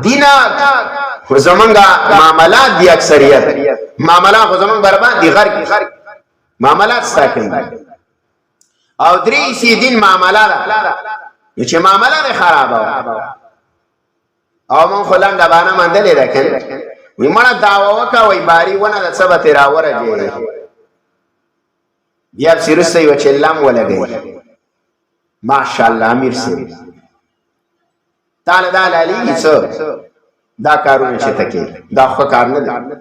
دینا خو زمونږ معاملات دي اکثریت معاملات خو زمونږ برباد دي غر کې معاملات ساکن او درې سی دین معاملات نو چې معاملات خرابه او مون خو لنډه باندې مندلې ده کنه وی مړه دعوا وکا وی باری ونه د سبت راورجه بیا سرسته یو چلم ولګي ماشاءالله امیر سي تعالی د علی څو دا کارونه چې تکي دا خو کار نه دی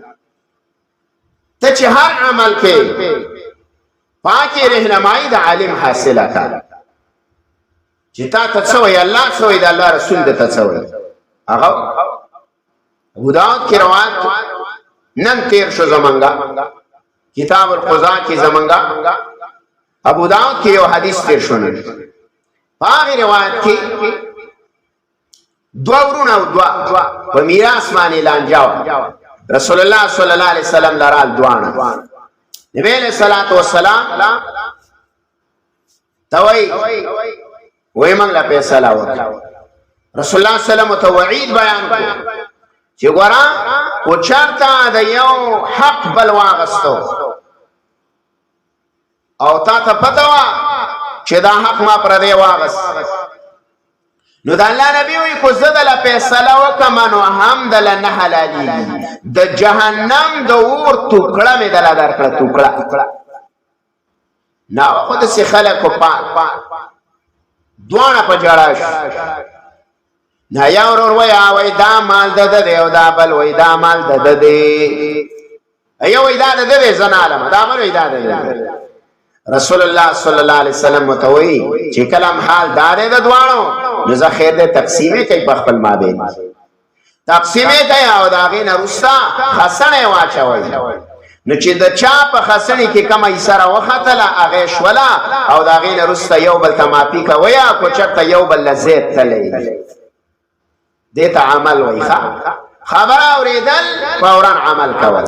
ته چې هر عمل کې پاکي رهنمایي د عالم حاصله کا چې تا ته څه وی الله څه وی د الله رسول د ته څه وی هغه ابو داود کی روایت نن تیر شو زمانگا کتاب القضاء کی زمانگا ابو داود کی یو حدیث تیر شو نن باغی روایت کی دو ورون او دو میراث مانی لانجاو رسول الله صلی الله علیه وسلم لرال دوانا نبی علیہ الصلوۃ والسلام توئی وای منګ لا پیسې لاو رسول الله صلی الله علیه وسلم توعید بیان کو چې ګورا او چارتا د یو حق بل واغستو او تا ته پتا وا چې دا حق ما پر دی واغست نو د الله نبی وی کو زدل فیصله وکمنو هم دل نه حلالي د جهنم د اور ټوکړه می دل درکړه ټوکړه نه خود سي خلکو دوانه په جړاش نه یا ورور وای دا مال د دی او دا بل وای دا مال د دی ایو وای دا د دی زنا علم دا بل وای دا د رسول الله صلی الله علیه وسلم متوي چې کلام حال دار د دوانو نو خیر د تقسیمه کوي په خپل مابین تقسیمه کوي او دا غین رستا خسنه واچوي نو چې د چا په خسنه کې کما ایسره وختله هغه شولا او دا غین رستا یو بل تماپی کوي کو چرته یو بل لزیت تلې دیتا عمل وای خبر اوریدل فورا عمل کول